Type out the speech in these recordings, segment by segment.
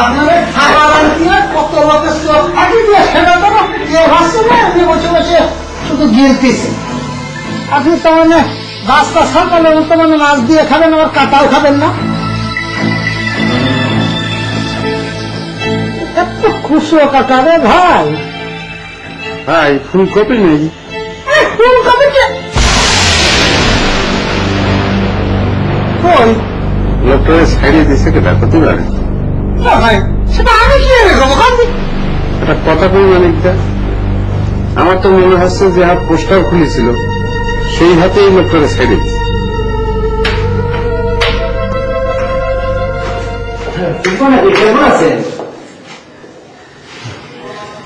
আপনাদের খাবার আনতে কত লোকের চোখ ফাঁকি দিয়ে সেটা তো ভাবছে না, আপনি বসে বসে শুধু গিলতেছেন। আপনি তো মানে রাস্তা সকালে তো মানে মাছ দিয়ে খাবেন, আবার কাঁটাও খাবেন না। এত খুশি কাটা রে ভাই। ভাই ফুলকপি নেই। ফুলকপি কই? লোকটা ছাড়িয়ে দিচ্ছে কেটা কত জানে ভাই, সেটা আমি কি একটা কথা বলি অনেকটা। আমার তো মনে হচ্ছে যে হাত পোস্টার খুলেছিল, সেই হাতেই লোকটা ছেড়ে দিচ্ছে। কেমন আছেন?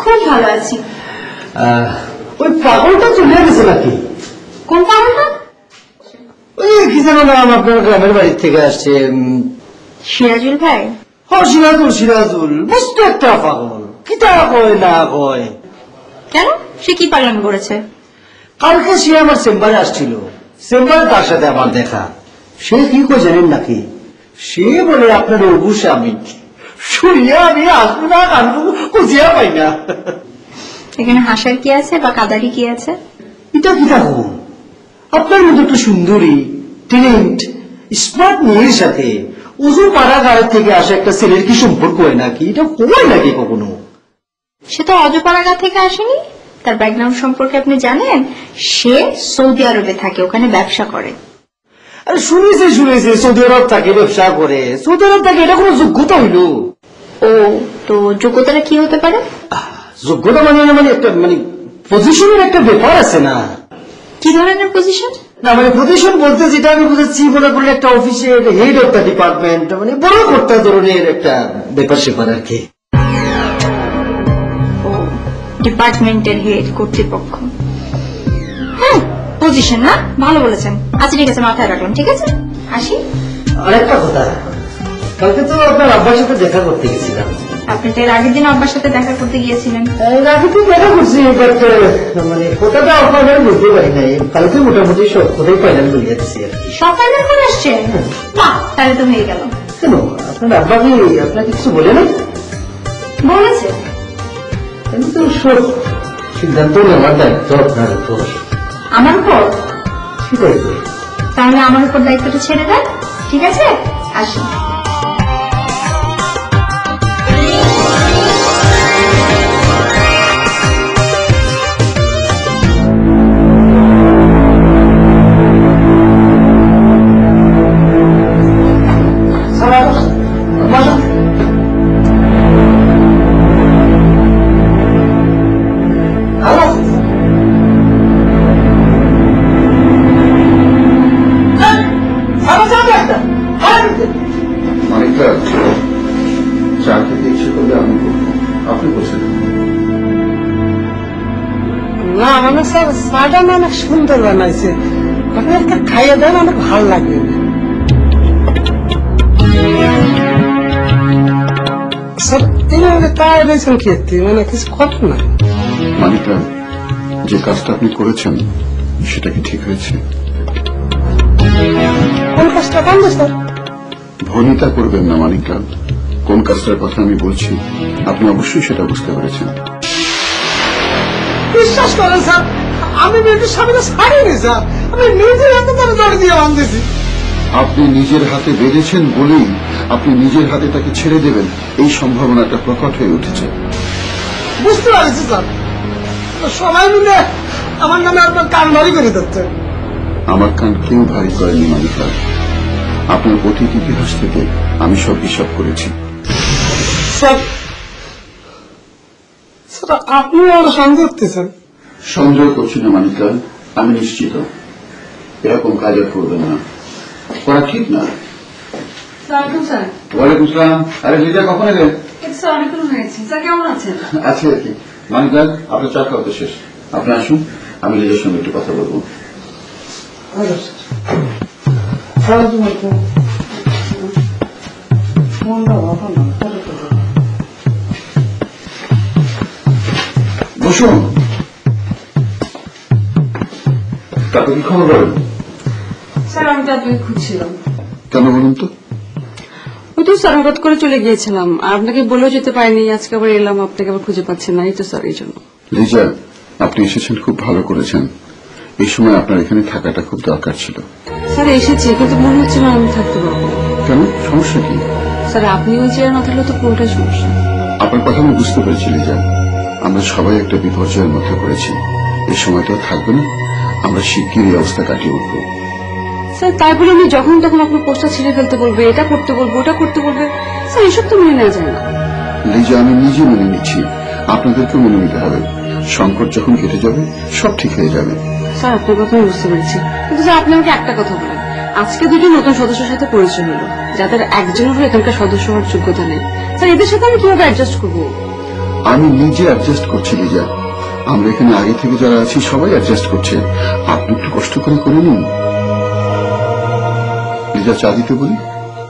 খুব ভালো আছি। ওই পাগলটা চলে গেছে নাকি? কোন পাগলটা? ওই কি যেন নাম, আপনার গ্রামের বাড়ির থেকে আসছে। সিরাজুল ভাই? সিরাজুল, সিরাজুল বুঝতে একটা পাগল, কি তা কয় না কয়। কেন, সে কি পাগলামি করেছে? কালকে সে আমার চেম্বারে আসছিল, চেম্বারে তার সাথে আমার দেখা। সে কি কয় জানেন নাকি? সে বলে আপনার অবু স্বামী। শুনিয়া আমি আসবো না কানবো খুঁজিয়া পাই না। এখানে হাসার কি আছে বা কাদারি কি আছে? এটা কি থাকুন, আপনার মতো একটা সুন্দরী ট্যালেন্ট স্মার্ট মেয়ের সাথে উজু পাড়া গাড়ি থেকে আসা একটা ছেলের কি সম্পর্ক হয় নাকি? এটা হয় নাকি কখনো? সে তো অজপাড়াগা থেকে আসেনি। তার ব্যাকগ্রাউন্ড সম্পর্কে আপনি জানেন? সে সৌদি আরবে থাকে, ওখানে ব্যবসা করে। আরে শুনেছি সৌদি আরব থাকে ব্যবসা করে। সৌদি আরব থাকে এটা কোনো যোগ্যতা হইল? ও, তো যোগ্যতাটা কি হতে পারে? যোগ্যতা মানে মানে একটা মানে পজিশনের একটা ব্যাপার আছে না? কি ধরনের পজিশন? না মানে পজিশন বলতে যেটা আমি বুঝেছি, মনে করলে একটা অফিসের হেড অফ দ্য ডিপার্টমেন্ট, মানে বড় কর্তা ধরনের একটা ব্যাপার সেপার আর কি। ও, ডিপার্টমেন্টের হেড, কর্তৃপক্ষ। হ্যাঁ, পজিশন না, ভালো বলেছেন। আচ্ছা ঠিক আছে, মাথায় রাখলাম। ঠিক আছে, আসি। আরেকটা কথা, কালকে তো আপনার আব্বার সাথে দেখা করতে গেছিলাম। আপনি তো এর আগের দিন আব্বার সাথে দেখা করতে গিয়েছিলেন। আগে তো দেখা করছি, বাট মানে কথাটা আপনাদের বুঝতে পারি নাই। কালকে মোটামুটি সব কথাই পাইলাম বলিয়া দিচ্ছি আর কি। সকালে এখন আসছে? বাহ, তাহলে তো হয়ে গেল। কেন, আপনার আব্বা কি আপনাকে কিছু বলে না? বলেছে। কিন্তু সব সিদ্ধান্ত নেওয়ার দায়িত্ব আপনার উপর। আমার উপর? সেটাই তো। তাহলে আমার উপর দায়িত্বটা ছেড়ে দেন। ঠিক আছে, আসি। না মানে স্যার, চাটা না অনেক সুন্দর বানাইছে, আপনি একটা খাইয়ে দেন, অনেক ভালো লাগবে। স্যার এইভাবে তাই রয়েছেন খেতে, মানে কিছু কথা না। মানিকা, যে কাজটা আপনি করেছেন সেটা কি ঠিক হয়েছে? কোন কাজটা জানবে স্যার? ভনিতা করবেন না মানিকা, কোন কাজটার কথা আমি বলছি আপনি অবশ্যই সেটা বুঝতে পেরেছেন। বিশ্বাস করেন স্যার, আমি মেয়েটির সামনে ছাড়িনি স্যার, আমি নিজের হাতে তার দড়ি দিয়ে বাঁধতেছি। আপনি নিজের হাতে বেঁধেছেন বলেই আপনি নিজের হাতে তাকে ছেড়ে দেবেন, এই সম্ভাবনাটা প্রকট হয়ে উঠেছে। বুঝতে পারছি স্যার, সবাই মিলে আমার নামে আপনার কান ভারী করে দিচ্ছে। আমার কান কেউ ভারী করেনি মানিকা, আপনার অতীত ইতিহাস থেকে আমি সব হিসাব করেছি। স্যার, আপনি আরো সন্দেহ করতেছেন? সন্দেহ করছি না মানিকা, আমি নিশ্চিত এরকম কাজ আর করবেন না, করা ঠিক না। ওয়ালাইকুম আসসালাম। আরে লিজা, কখন এলেন? অনেকক্ষণ হয়েছে। স্যার কেমন আছেন? আছে আর কি। মানিকা, আপনার চা খাওয়া তো শেষ, আপনি আসুন, আমি লিজার সঙ্গে একটু কথা বলবো। বসুন। তারপর কি খবর বলেন? স্যার আমি তো আপনাকে খুঁজছিলাম। কেন বলুন তো? ও তো স্যার হঠাৎ করে চলে গিয়েছিলাম, আর আপনাকে বলেও যেতে পারিনি। আজকে আবার এলাম, আপনাকে আবার খুঁজে পাচ্ছি না, এই তো স্যার এই জন্য। লিজা, আপনি এসেছেন, খুব ভালো করেছেন। এই সময় আপনার এখানে থাকাটা খুব দরকার ছিল। স্যার এসেছি, কিন্তু মনে হচ্ছে না আমি থাকতে পারবো। কেন, সমস্যা কি? স্যার আপনি ওই চেয়ারে না থাকলে তো পুরোটাই সমস্যা। আপনার কথা আমি বুঝতে পেরেছি লিজা, আমরা সবাই একটা বিপর্যয়ের মধ্যে পড়েছি। এই সময় তো থাকবে না, আমরা শিগগিরই অবস্থা কাটিয়ে উঠবো। স্যার তারপরে আমি যখন তখন আপনার পোস্টটা ছিঁড়ে ফেলতে বলবে, এটা করতে বলবো, ওটা করতে বলবে। স্যার এসব তো মেনে নেওয়া যায় না। লিজা, আমি নিজে মেনে নিচ্ছি, আপনাদেরকে মেনে নিতে হবে। সংকট যখন কেটে যাবে সব ঠিক হয়ে যাবে। স্যার আপনার কথা আমি বুঝতে পেরেছি, কিন্তু স্যার আপনি আমাকে একটা কথা বলেন, আজকে দুটো নতুন সদস্যের সাথে পরিচয় হলো, যাদের একজনেরও এখানকার সদস্য হওয়ার যোগ্যতা নেই। স্যার এদের সাথে আমি কিভাবে অ্যাডজাস্ট করবো? আমি নিজে অ্যাডজাস্ট করছি লিজা, আমরা এখানে আগে থেকে যারা আছি সবাই অ্যাডজাস্ট করছে। আপনি একটু কষ্ট করে নিন। লিজা, চা দিতে বলি?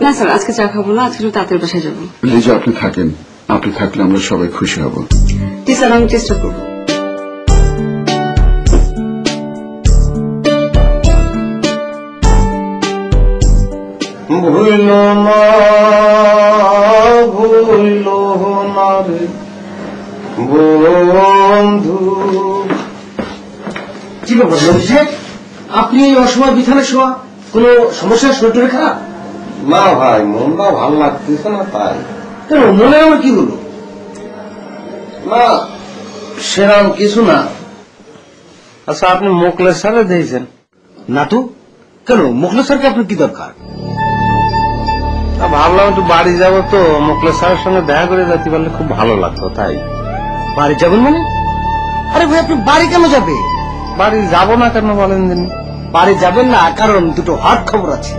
না স্যার আজকে চা খাবো না, আজকে তাঁতের বাসায় যাবো। লিজা, আপনি থাকেন, আপনি থাকলে আমরা সবাই খুশি হব। জি স্যার, আমি চেষ্টা করবো। ভুইল না ভুইল না রে বন্ধু। কি ব্যাপার সাহেব, আপনি এই অসময় বিছানে শোয়া, কোন সমস্যা? শরীর খারাপ? না ভাই, মনটা ভালো লাগতেছে না তাই। কেন, মনে আমার কি হলো? না সেরাম কিছু না। আচ্ছা, আপনি মোকলেশ স্যারে দিয়েছেন না তো, কেন মোখলেস স্যারকে আপনার কি দরকার? ভাবলাম একটু বাড়ি যাবো তো, মোকলেশ স্যারের সঙ্গে দেখা করে যেতে পারলে খুব ভালো লাগতো তাই। বাড়ি যাবেন মানে? আরে ভাই, আপনি বাড়ি কেন যাবে? বাড়ি যাবো না কেন বলেন দিন? বাড়ি যাবেন না কারণ দুটো হট খবর আছে।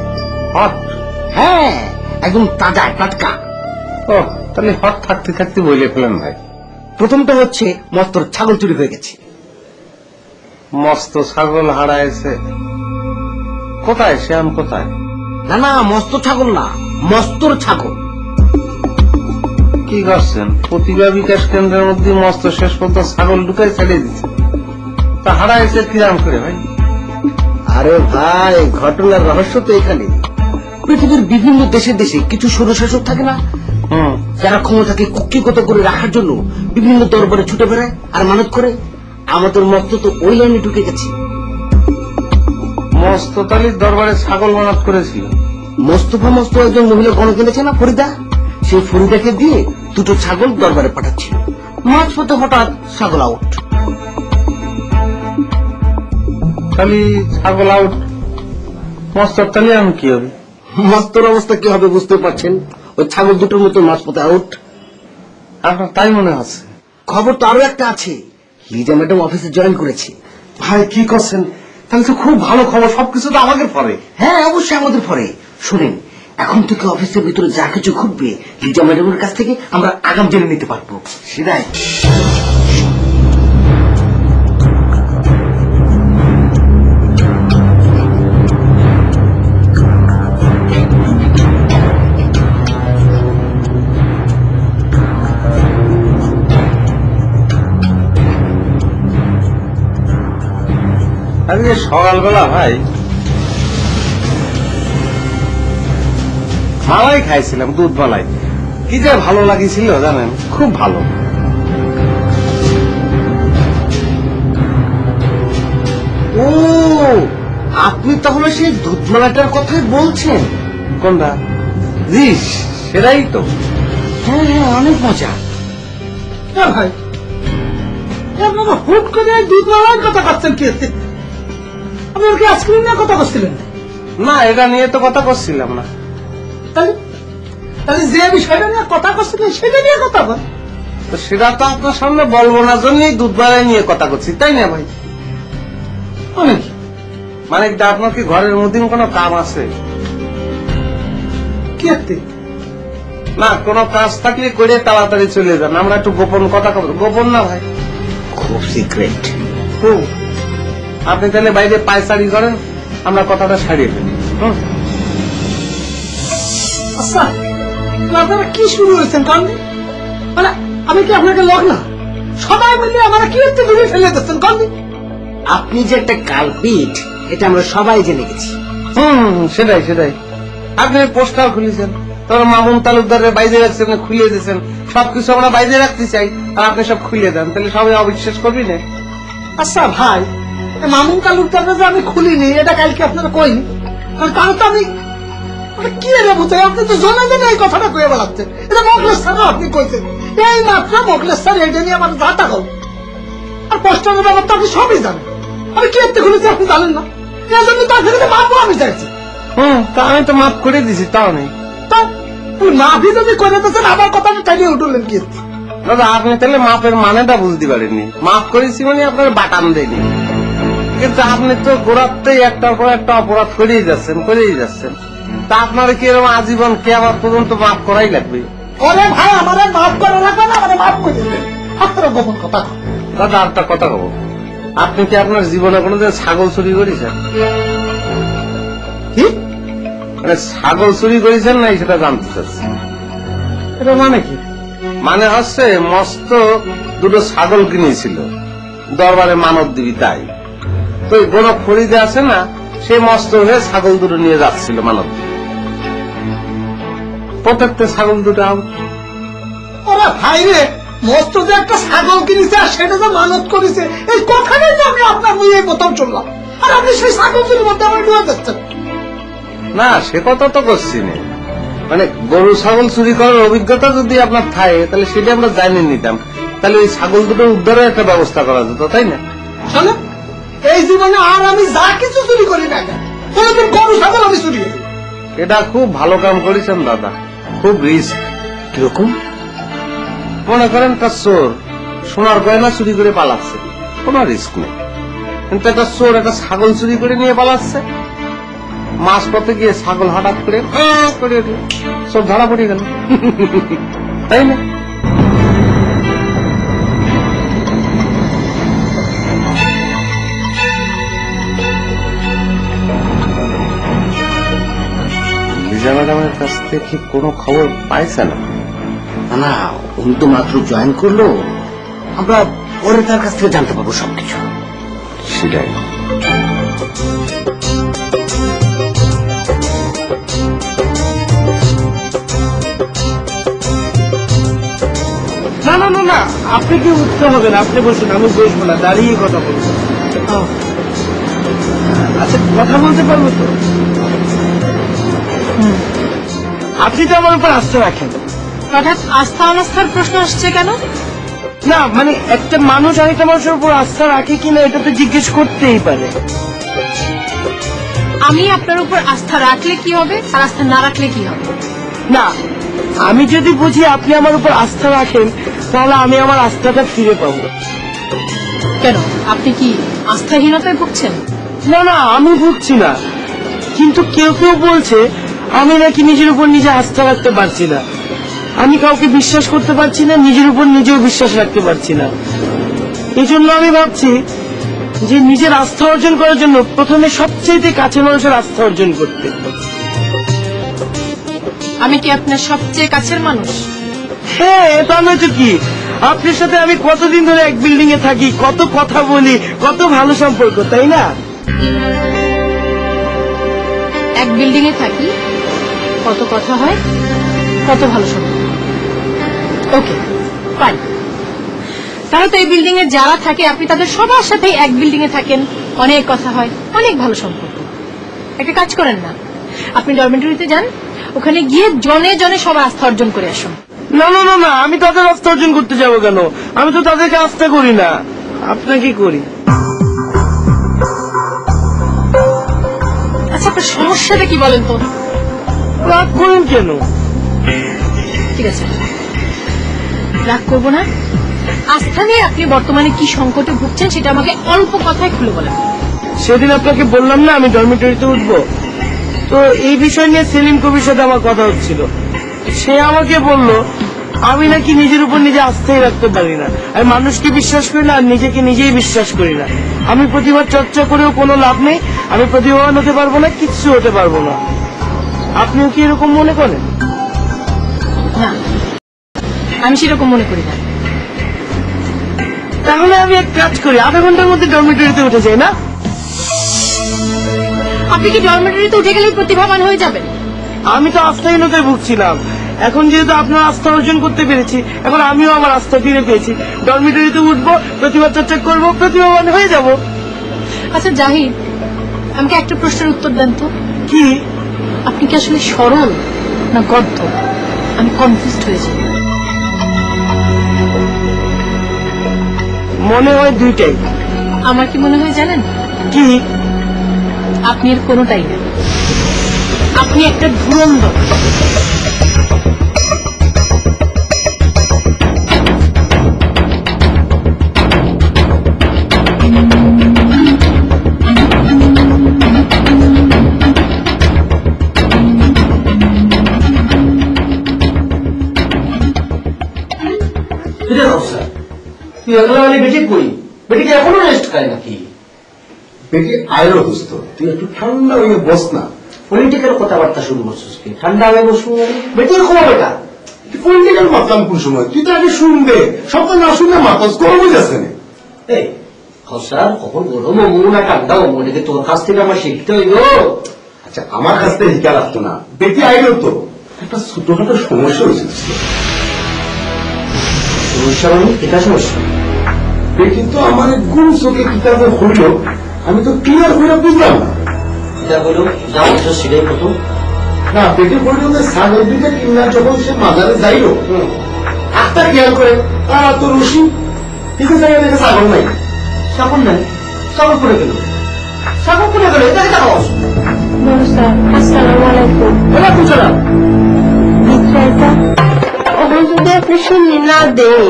হট? হ্যাঁ, একদম তাজা টাটকা। ও, তাহলে হট থাকতে থাকতে বলে ফেলেন ভাই। প্রথমটা হচ্ছে মস্তর ছাগল চুরি হয়ে গেছে। মস্ত ছাগল হারাইছে? কোথায় শ্যাম, কোথায়? না না, মস্ত ছাগল না, মস্তর ছাগল। কি করছেন? প্রতিভা বিকাশ কেন্দ্রের মধ্যে মস্ত শেষ পর্যন্ত ছাগল ঢুকাই ছেড়ে দিচ্ছে, তা হারাইছে কিরাম করে ভাই? আরে ভাই, ঘটনার রহস্য তো এখানে। পৃথিবীর বিভিন্ন দেশে দেশে কিছু স্বৈরশাসক থাকে না, যারা ক্ষমতাকে কুক্ষিগত করে রাখার জন্য বিভিন্ন দরবারে ছুটে বেড়ায় আর মানত করে। আমাদের মস্ত তো ওই লাইনে ঢুকে গেছে। মস্ত তালির দরবারে ছাগল মানত করেছিল। মোস্তফা মস্ত একজন মহিলা গণ কিনেছে না, ফরিদা, সেই ফরিদাকে দিয়ে দুটো ছাগল দরবারে পাঠাচ্ছিল। মাঝপথে হঠাৎ ছাগল আউট। তালি ছাগল আউট, মস্তর তালি আমি কি হবে? মস্তর অবস্থা কি হবে বুঝতে পারছেন? ওই ছাগল দুটোর মতো মাঝপথে আউট। আপনার তাই মনে হচ্ছে? খবর তো আরো একটা আছে, লিজা ম্যাডাম অফিসে জয়েন করেছে। ভাই কি করছেন? তাহলে তো খুব ভালো খবর, সবকিছু তো আমাদের পরে। হ্যাঁ অবশ্যই আমাদের পরে। শুনেন, এখন থেকে অফিসের ভিতরে যা কিছু ঘটবে লিজা ম্যাডামের কাছ থেকে আমরা আগাম জেনে নিতে পারবো। সেটাই। আজকে সকালবেলা ভাই মালাই খাইছিলাম, দুধ মালাই, কি যে ভালো লাগিয়েছিল জানেন, খুব ভালো। ও, আপনি তাহলে সেই দুধমালাটার কথাই বলছেন? কোনটা? জি, সেটাই তো। হ্যাঁ হ্যাঁ, অনেক মজা। ভাই, আপনারা হুট করে দুধমালার কথা করছেন কি? আপনি ওকে আইসক্রিম নিয়ে কথা করছিলেন? না, এটা নিয়ে তো কথা করছিলাম না। তাহলে যে বিষয়টা নিয়ে কথা করছিলেন সেটা নিয়ে কথা বল। তো সেটা তো আপনার সামনে বলবো না জন্যই দুধ মালাই নিয়ে কথা করছি, তাই না ভাই? অনেক মানে আপনার কি ঘরের মধ্যে কোনো কাম আছে? কি একটা না, কোনো কাজ থাকলে করে তাড়াতাড়ি চলে যান, আমরা একটু গোপন কথা বলবো। গোপন না ভাই, খুব সিক্রেট। খুব। আপনি তাহলে বাইরে পায়চারি করেন, আমরা কথাটা সারিয়ে ফেলি। আচ্ছা, আপনারা কি শুরু হয়েছেন কারণ? মানে আমি কি আপনাকে লগ না? সবাই মিলে আমরা কি একটু দূরে ফেলে দিচ্ছেন কারণ? আপনি যে একটা কালপিট, এটা আমরা সবাই জেনে গেছি। সেটাই সেটাই। আপনি পোস্টার খুলেছেন, তোর মামুন তালুকদারের বাইরে রাখছেন, খুলে দিয়েছেন, সবকিছু আমরা বাইরে রাখতে চাই আর আপনি সব খুলে দেন, তাহলে সবাই অবিশ্বাস করবি না? আচ্ছা ভাই, মামুন তালুকদারটা যে আমি খুলিনি এটা কালকে আপনারা কইনি, কারণ তো আমি কি রে বুঝাই, আপনি তো জনে জনে এই কথাটা কয়ে বেড়াচ্ছেন। এটা মোগলেশ স্যার আপনি কইছেন, এই মাত্র মোগলেশ স্যার এটা নিয়ে আমার যাতা হল। আর পোস্টারের ব্যাপার তো আপনি সবই জানেন, আমি কি এতে খুলেছি আপনি জানেন না, এই জন্য তার থেকে মাপও আমি চাইছি। তা আমি তো মাফ করে দিছি, তাও নেই। তা মাফি যদি করে দিচ্ছেন আমার কথাটা টাইনিয়ে উঠলেন কি? দাদা আপনি তাহলে মাপের মানেটা বুঝতে পারেননি। মাফ করেছি মানে আপনার বাটান দেয়নি, কিন্তু আপনি তো গোড়াতেই একটার পর একটা অপরাধ করেই যাচ্ছেন। তা আপনার কি এরকম আজীবন কিয়ামত পর্যন্ত মাফ করাই লাগবে? ওরে ভাই, আমার মাফ করে রাখবেন, আমার মাফ করে দিবেন। আপনারা গোপন কথা। দাদা একটা কথা কব, আপনি কি আপনার জীবনে কোনোদিন ছাগল চুরি করেছেন? কি মানে ছাগল চুরি করেছেন নাই সেটা জানতে চাচ্ছি। এটা মানে কি? মানে হচ্ছে মস্ত দুটো ছাগল কিনেছিল, দরবারে মানব দিবি তাই। তো গরব খরিদে আছে না, সে মস্ত হয়ে ছাগল দুটো নিয়ে যাচ্ছিল মানব দিবি, প্রত্যেকটা ছাগল দুটো আউট। ওরা ভাই রে, মস্ত যে একটা ছাগল কিনেছে আর সেটা যে মানত করেছে, এই কথাটাই তো আমি আপনার মুখে প্রথম শুনলাম। আর আপনি সেই ছাগল চুরির মধ্যে আমার ডুবে যাচ্ছেন। না সে কথা তো করছি না, মানে গরু ছাগল চুরি করার অভিজ্ঞতা যদি আপনার থাকে তাহলে সেটা আমরা জানিয়ে নিতাম, তাহলে ওই ছাগল দুটো উদ্ধারের একটা ব্যবস্থা করা যেত, তাই না? শোনো, এই জীবনে আর আমি যা কিছু চুরি করি না কেন, কোনোদিন গরু ছাগল আমি চুরি করি। এটা খুব ভালো কাম করেছেন দাদা, খুব রিস্ক। কিরকম? মনে করেন তার চোর সোনার গয়না চুরি করে পালাচ্ছে, কোন রিস্ক নেই। কিন্তু একটা চোর একটা ছাগল চুরি করে নিয়ে পালাচ্ছে, মাছ পথে গিয়ে ছাগল হঠাৎ করে করে উঠে সব ধরা পড়ে গেল, তাই না? লিজা ম্যাডামের কাছ থেকে কি কোনো খবর পাইছে না? না, উনি তো মাত্র জয়েন করলো, আমরা পরে তার কাছ থেকে জানতে পারবো সবকিছু। সেটাই। না না না না, আপনি কি উঠতে হবে না, আপনি বসুন, আমি বসবো না, দাঁড়িয়ে কথা বলবো। আচ্ছা কথা বলতে পারবো তো? আপনি তো আমার উপর আস্থা রাখেন। হঠাৎ আস্থা অনাস্থার প্রশ্ন আসছে কেন? না মানে একটা মানুষ আরেকটা মানুষের উপর আস্থা রাখে কিনা এটা তো জিজ্ঞেস করতেই পারে। আমি আপনার উপর আস্থা রাখলে কি হবে আর আস্থা না রাখলে কি হবে? না, আমি যদি বুঝি আপনি আমার উপর আস্থা রাখেন তাহলে আমি আমার আস্থাটা ফিরে পাবো। কেন, আপনি কি আস্থাহীনতায় ভুগছেন? না না, আমি ভুগছি না, কিন্তু কেউ কেউ বলছে আমি নাকি নিজের উপর নিজে আস্থা রাখতে পারছি না, আমি কাউকে বিশ্বাস করতে পারছি না, নিজের উপর নিজেও বিশ্বাস রাখতে পারছি না। এই জন্য আমি ভাবছি যে নিজের আস্থা অর্জন করার জন্য প্রথমে সবচেয়ে কাছের মানুষের আস্থা অর্জন করতে। আমি কি আপনার সবচেয়ে কাছের মানুষ? হ্যাঁ, তা নয়তো কি, আপনার সাথে আমি কতদিন ধরে এক বিল্ডিং এ থাকি, কত কথা বলি, কত ভালো সম্পর্ক, তাই না? এক বিল্ডিং এ থাকি, কত কথা হয়, কত ভালো সম্পর্ক। ওকে ফাইন, তাহলে তো এই বিল্ডিং এ যারা থাকে আপনি তাদের সবার সাথে এক বিল্ডিং এ থাকেন, অনেক কথা হয়, অনেক ভালো সম্পর্ক। একটা কাজ করেন না, আপনি ডরমেটরিতে যান, ওখানে গিয়ে জনে জনে সবার আস্থা অর্জন করে আসুন। না না না না, আমি তাদের আস্থা অর্জন করতে যাবো কেন? আমি তো তাদেরকে আস্থা করি না, আপনাকে করি। আচ্ছা আপনার সমস্যাটা কি বলেন তো? রাগ করেন কেন? ঠিক আছে, রাগ করবো না। আস্থা নিয়ে আপনি বর্তমানে কি সংকটে ভুগছেন সেটা আমাকে অল্প কথায় খুলে বলেন। সেদিন আপনাকে বললাম না আমি ডরমিটরিতে উঠবো, তো এই বিষয় নিয়ে সেলিম কবির সাথে আমার কথা হচ্ছিল। সে আমাকে বলল আমি নাকি নিজের উপর নিজে আস্থাই রাখতে পারি না, আমি মানুষকে বিশ্বাস করি না আর নিজেকে নিজেই বিশ্বাস করি না। আমি প্রতিভা চর্চা করেও কোনো লাভ নেই, আমি প্রতিভাবান হতে পারবো না, কিচ্ছু হতে পারবো না। আপনিও কি এরকম মনে করেন? না, আমি সেরকম মনে করি না। তাহলে আমি এক কাজ করি, আধা ঘন্টার মধ্যে ডরমিটরিতে উঠে যাই না? আপনি কি ডরমেটরিতে উঠে গেলেই প্রতিভাবান হয়ে যাবেন? আমি তো আস্থাহীনতায় ভুগছিলাম। এখন যেহেতু আপনার আস্থা অর্জন করতে পেরেছি, এখন আমিও আমার আস্থা ফিরে পেয়েছি। ডরমিটরিতে উঠবো, প্রতিভা চর্চা করবো, প্রতিভাবান হয়ে যাব। আচ্ছা জাহিদ, আমাকে একটা প্রশ্নের উত্তর দেন তো। কি? আপনি কি আসলে সরল না গর্ধ? আমি কনফিউজড হয়েছি। মনে হয় দুইটাই। আমার কি মনে হয় জানেন? কি? আপনি এর কোনোটাই না, আপনি একটা ধুরন্ধর। তুই এগুলো বেটি কই? বেটিকে এখনো রেস্ট খায় নাকি? বেটি আয়রো দোস্ত, তুই একটু ঠান্ডা হয়ে বস না। পলিটিক্যাল কথাবার্তা শুরু করছিস কি? ঠান্ডা হয়ে বসবো? বেটির খবর বেটা। পলিটিক্যাল মাতলাম কোন সময়? তুই তো আগে শুনবে, সব তো না শুনে মাতস গরম হয়ে যাচ্ছে না। এই স্যার, কখন গরম হবো না ঠান্ডা হবো, এটাকে তোর কাছ থেকে আমার শিখতে হইল। আচ্ছা, আমার কাছ থেকে হিকা রাখতো না। বেটি আয়রো তো একটা ছোটখাটো সমস্যা হয়েছে। সমস্যা মানে এটা সমস্যা? বেটি তো আমার গুম চোখে কিতাবে হইল, আমি তো ক্লিয়ার করে বুঝলাম না। এটা হলো যা বলছো সেটাই প্রথম। না, বেটি বলল যে ছাগল দুইটা কিনা যখন সে মাজারে যাইল, আত্মা খেয়াল করে তো রশি কিছু জায়গায় দেখে ছাগল নাই। সাগর নাই? সাগর করে গেল? সাগর করে গেল? এটা এটা খাওয়া আসসালামু আলাইকুম। ওয়ালাইকুম সালাম। ওখানে যদি আপনি শুনি না দেন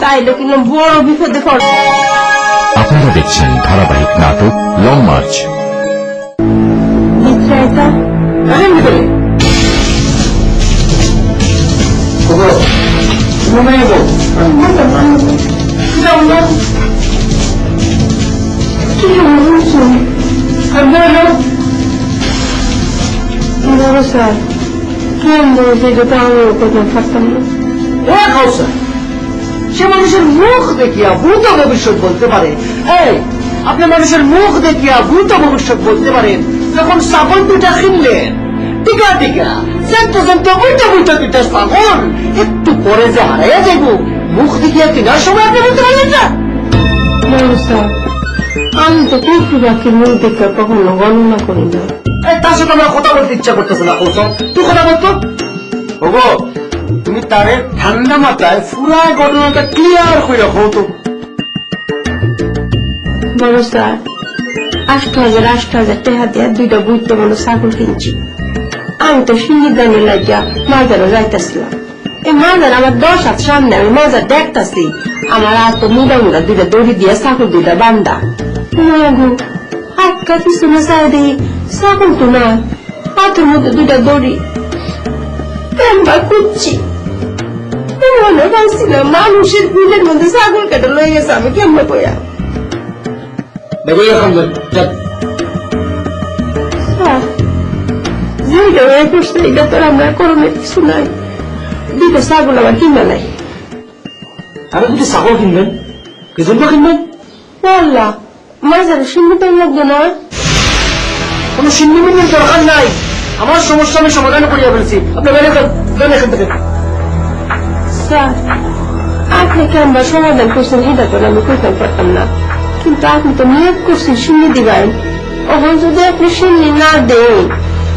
তাইলে কিন্তু বড় বিপদে পড়বে। আপনারা দেখছেন ধারাবাহিক নাটক লং মার্চ। স্যার কেন বলছে যেটা আমি কোথাও থাকতাম না। সে মানুষের মুখ দেখিয়া ভূত ভবিষ্যৎ বলতে পারে। এই, আপনি মানুষের মুখ দেখিয়া ভূত ভবিষ্যৎ বলতে পারেন যখন ছাগল দুটা কিনলেন। টিকা টিকা সেন্টো সেন্টো বুইটা বুইটা দুটা ছাগল একটু পরে যে হারাইয়া যাইব, মুখ দেখিয়া কেনার সময় আপনি বলতে পারলেন না? স্যার আমি তো কুকুর পাখির মুখ দেখে কখনো গণনা করি না। তার সাথে আমার কথা বলতে ইচ্ছা করতেছে না। কৌশল, তুই কথা বলতো। ওগো, তুমি তারে ঠান্ডা মাথায় পুরা ঘটনাটা ক্লিয়ার করে রাখো তো। বড় স্যার 8,000 টাকা দিয়ে দুইটা বুঝতে বলো ছাগল কিনছি। আমি তো সিঙ্গিদানি লাগিয়া মাজারও যাইতেছিলাম। এই মাজার আমার 10 হাত সামনে, আমি মাজার দেখতেছি। আমার আর তো মুড়া মুড়া দুইটা দড়ি দিয়ে ছাগল দুইটা বান্ধা। হাতটা পিছনে চাই দিই, ছাগল তো না, হাতের মধ্যে দুইটা দড়ি। পেম্বা কুচ্ছি মনে পাচ্ছিলাম মানুষের বিলের মধ্যে ছাগল কেটে লয়ে গেছে। আমি কেমন কইয়া এটা তো আমরা করণের কিছু নাই। দুটো ছাগল আবার কিনা নাই। আরে দুটো ছাগল কিনবেন? কি জন্য কিনবেন? আল্লাহ, মাঝারে সিন্নি লাগবে না। কোন সিন্নি মিন্নির দরকার নাই। আমার সমস্যা আমি সমাধান করিয়া ফেলছি। আপনি বের এখান থেকে। স্যার, আপনি কি আমরা সমাধান করছেন এটা তো আমি করতে পারতাম না, কিন্তু আপনি তো নিয়োগ করছেন সিন্নি দিবেন। ওখানে যদি আপনি সিন্নি না দেন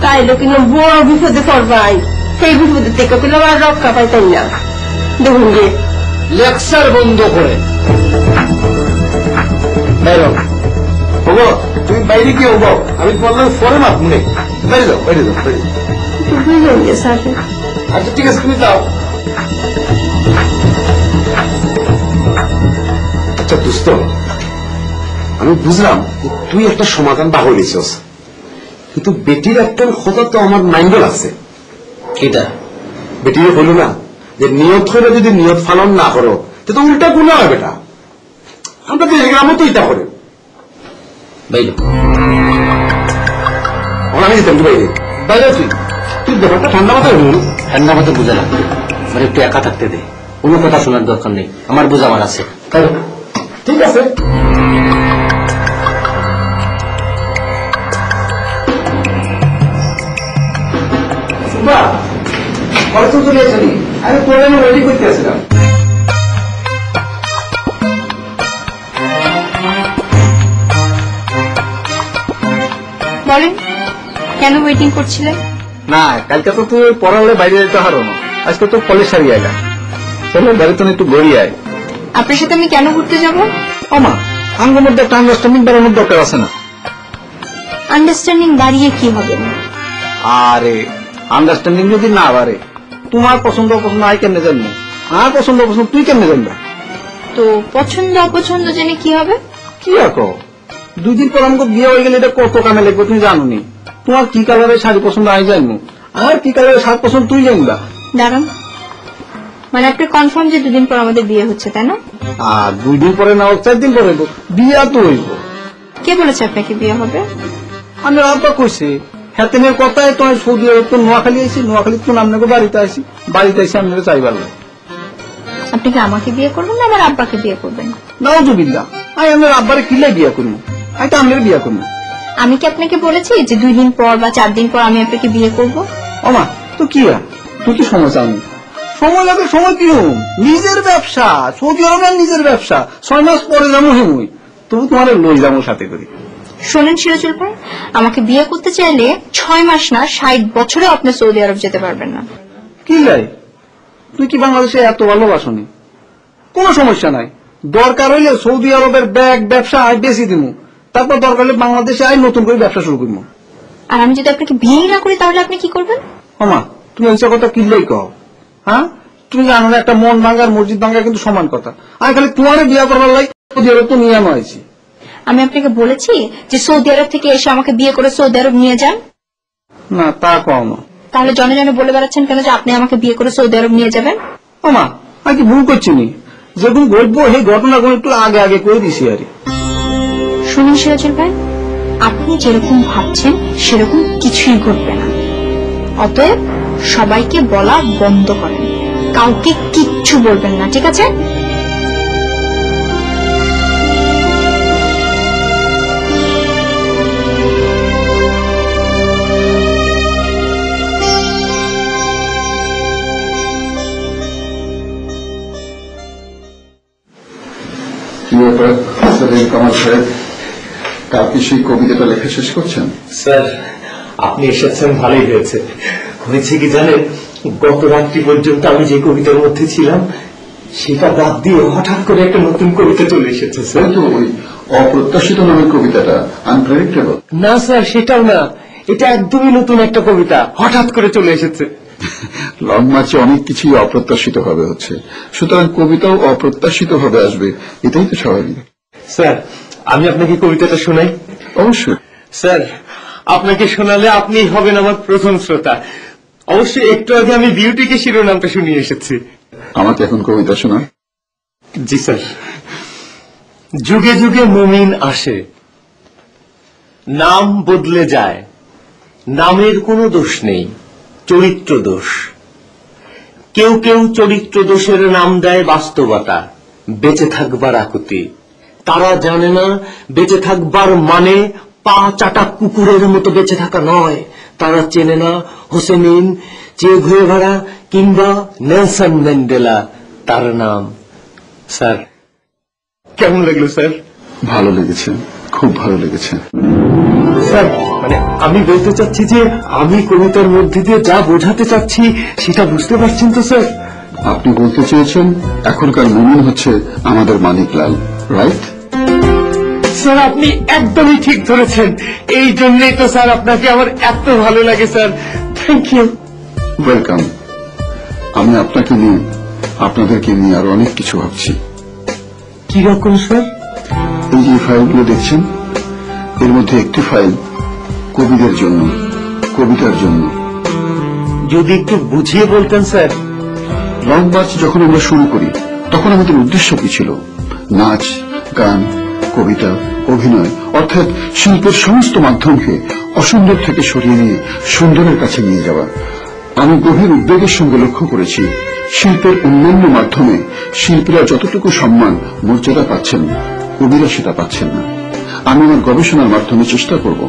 তাইলে কিন্তু বড় বিপদে পড়বাই। সেই বিপদের থেকে কিন্তু আর রক্ষা পাইতেন না। দেখুন যে লেকচার বন্ধ করে তুমি বাইরে গিয়ে হবো, আমি বললাম পরে মাত মনে বাইরে যাও, বাইরে যাও, বাইরে যাও। বুঝলেন যে স্যার। আচ্ছা ঠিক আছে, তুমি যাও। আচ্ছা দোস্ত, আমি বুঝলাম তুই একটা সমাধান বাহর নিছিস, কিন্তু বেটির একটা কথা তো আমার মাইন্ডে আছে। এটা বেটিরে বললো না যে নিয়ত করে যদি নিয়ত পালন না করো তো উল্টা গুণা হয় বেটা। আমরা তো গ্রামও তো এটা করে বাইরে আমি যেতাম বাইরে বাইরে তুই তুই ব্যাপারটা ঠান্ডা মাথায় হল। ঠান্ডা মাথায় বুঝে না, মানে একটু একা থাকতে দে। কোনো কথা শোনার দরকার নেই, আমার বোঝা আমার আছে। ঠিক আছে। ঘরে তো চলে আসেনি, আমি প্রোগ্রামে রেডি করতে আসলাম। বলেন কেন ওয়েটিং করছিলেন? না, কালকে তো তুই পড়া হলে বাইরে যেতে হারো না, আজকে তো কলেজ সারি আয়গা, চলো বাড়িতে একটু গড়িয়ে আয়। আপনার সাথে আমি কেন ঘুরতে যাব? আমা আমার মধ্যে একটা আন্ডারস্ট্যান্ডিং বাড়ানোর দরকার আছে না? আন্ডারস্ট্যান্ডিং বাড়িয়ে কি হবে? আরে আন্ডারস্ট্যান্ডিং যদি না বাড়ে, তোমার পছন্দ অপছন্দ আই কেমনে জানবো, আমার পছন্দ অপছন্দ তুই কেমনে জানবা? তো পছন্দ অপছন্দ জেনে কি হবে? কি রাখো, 2 দিন পর আমাকে বিয়ে হয়ে গেলে এটা কত কামে লাগবে তুমি জানো নি? তোমার কি কালারের শাড়ি পছন্দ আই জানবো, আমার কি কালারের শাড়ি পছন্দ তুই জানবা? দাঁড়ান, মানে আপনি কনফার্ম যে 2 দিন পর আমাদের বিয়ে হচ্ছে, তাই না? আর 2 দিন পরে না হোক 4 দিন পরে হইব, বিয়ে তো হইব। কে বলেছে আপনাকে বিয়ে হবে? আমি আব্বা কইছে, হ্যাঁ কথায় তো সৌদি আরব তো নোয়াখালী আইসি, নোয়াখালী তো আপনাকে বাড়িতে আইসি, বাড়িতে আইসি আপনাকে চাইবার লাগে। আপনি কি আমাকে বিয়ে করবেন না আমার আব্বাকে বিয়ে করবেন? নাউজুবিল্লাহ, আমি আমার আব্বারে কিলাই বিয়ে করবো, আমি তো আপনার বিয়ে করবো। আমি কি আপনাকে বলেছি যে 2 দিন পর বা 4 দিন পর আমি আপনাকে বিয়ে করব? ওমা তো কি তুই কি সময় চাওনি? সময় লাগে, সময় কি নিজের ব্যবসা, সৌদি আরবের নিজের ব্যবসা, 6 মাস পরে যাবো হেমুই, তবু তোমার লই যাবো সাথে করি। শোনেন সিরাজুল ভাই, আমাকে বিয়ে করতে চাইলে 6 মাস না 60 বছরেও আপনি সৌদি আরব যেতে পারবেন না। কি লাই, তুই কি বাংলাদেশে এত ভালোবাসনি? কোনো সমস্যা নাই, দরকার হইলে সৌদি আরবের ব্যাগ ব্যবসা আয় বেশি দিমু, তারপর দরকার হলে বাংলাদেশে আয় নতুন করে ব্যবসা শুরু করবো। আর আমি যদি আপনাকে বিয়ে না করি তাহলে আপনি কি করবেন? ওমা তুমি এইসব কথা কিনলেই কও, হ্যাঁ? তুমি জানো না একটা মন ভাঙ্গার মসজিদ ভাঙ্গা কিন্তু সমান কথা। আমি খালি তোমার বিয়ে করবার লাগে সৌদি আরব তো নিয়ে আনাইছি। আমি আপনাকে বলেছি যে সৌদি আরব থেকে এসে আমাকে বিয়ে করে সৌদি আরব নিয়ে যান? না তা কও না। তাহলে জনে জনে বলে বেড়াচ্ছেন কেন যে আপনি আমাকে বিয়ে করে সৌদি আরব নিয়ে যাবেন? ওমা আমি কি ভুল করছি নি? যেরকম ঘটবো সেই ঘটনাগুলো একটু আগে আগে করে দিছি আর। শুনুন সিরাজুল ভাই, আপনি যেরকম ভাবছেন সেরকম কিছুই ঘটবে না। অতএব সবাইকে বলা বন্ধ করেন, কাউকে কিচ্ছু বলবেন না, ঠিক আছে? কি ব্যাপার সেলিম কামাল সাহেব, কালকে সেই কবিতাটা লেখা শেষ করছেন? স্যার আপনি এসেছেন ভালোই হয়েছে। হয়েছে কি জানেন, গত রাত্রি পর্যন্ত আমি যে কবিতার মধ্যে ছিলাম সেটা বাদ দিয়ে হঠাৎ করে একটা নতুন কবিতা চলে এসেছে স্যার। তো ওই অপ্রত্যাশিত নামের কবিতাটা, আনপ্রেডিক্টেবল। না স্যার সেটাও না, এটা একদমই নতুন একটা কবিতা হঠাৎ করে চলে এসেছে। লং মার্চে অনেক কিছুই অপ্রত্যাশিত ভাবে হচ্ছে, সুতরাং কবিতাও অপ্রত্যাশিত ভাবে আসবে, এটাই তো স্বাভাবিক। স্যার আমি আপনাকে কবিতাটা শোনাই? অবশ্যই। স্যার আপনাকে শোনালে আপনি হবেন আমার প্রথম শ্রোতা। অবশ্যই একটু আগে আমি বিউটিকে শিরোনামটা শুনিয়ে এসেছি। আমাকে এখন কবিতা শোনা। জি স্যার। যুগে যুগে মুমিন আসে, নাম বদলে যায়, নামের কোনো দোষ নেই, চরিত্র দোষ। কেউ কেউ চরিত্র দোষের নাম দেয় বাস্তবতা, বেঁচে থাকবার আকুতি। তারা জানে না বেঁচে থাকবার মানে পা চাটা কুকুরের মতো বেঁচে থাকা নয়। তারা চেনে না হোসেনিন, চে গুয়েভারা কিংবা নেলসন ম্যান্ডেলা তার নাম। স্যার কেমন লাগলো স্যার? ভালো লেগেছে, খুব ভালো লেগেছে। স্যার মানে আমি বলতে চাচ্ছি যে আমি কবিতার মধ্যে দিয়ে যা বোঝাতে চাচ্ছি সেটা বুঝতে পারছেন তো স্যার? আপনি বলতে চেয়েছেন এখনকার মুমিন হচ্ছে আমাদের মানিকলাল, রাইট? স্যার আপনি একদমই ঠিক ধরেছেন, এই জন্যই তো স্যার আপনাকে আমার এত ভালো লাগে স্যার। Thank you. ওয়েলকাম। আমি আপনাকে নিয়ে, আপনাদেরকে নিয়ে আরো অনেক কিছু ভাবছি। কি রকম স্যার? এই যে ফাইলগুলো দেখছেন, এর মধ্যে একটি ফাইল কবিদের জন্য, কবিতার জন্য। যদি একটু বুঝিয়ে বলতেন স্যার। লং মার্চ যখন আমরা শুরু করি তখন আমাদের উদ্দেশ্য কি ছিল? নাচ, গান, কবিতা, অভিনয়, অর্থাৎ শিল্পের সমস্ত মাধ্যমকে অসুন্দর থেকে সরিয়ে নিয়ে সুন্দরের কাছে নিয়ে যাওয়া। আমি গভীর উদ্বেগের সঙ্গে লক্ষ্য করেছি শিল্পের অন্যান্য মাধ্যমে শিল্পীরা যতটুকু সম্মান মর্যাদা পাচ্ছেন, কবিরা সেটা পাচ্ছেন না। আমি আমার গবেষণার মাধ্যমে চেষ্টা করব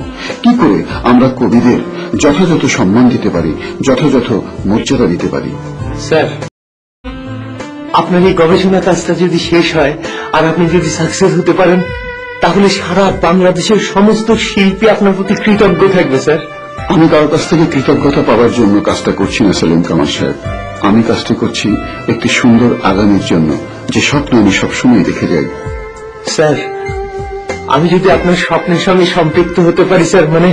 কি করে আমরা কবিদের যথাযথ সম্মান দিতে পারি, যথাযথ মর্যাদা দিতে পারি। স্যার, আপনার এই গবেষণা কাজটা যদি শেষ হয় আর আপনি যদি সাকসেস হতে পারেন, তাহলে সারা বাংলাদেশের সমস্ত শিল্পী আপনার প্রতি কৃতজ্ঞ থাকবে স্যার। আমি কারো কাছ থেকে কৃতজ্ঞতা পাওয়ার জন্য কাজটা করছি না সেলিম কামাল সাহেব, আমি কাজটি করছি একটি সুন্দর আগামীর জন্য, যে স্বপ্ন আমি সবসময় দেখে যাই। স্যার, আমি যদি আপনার স্বপ্নের সঙ্গে সম্পৃক্ত হতে পারি স্যার, মানে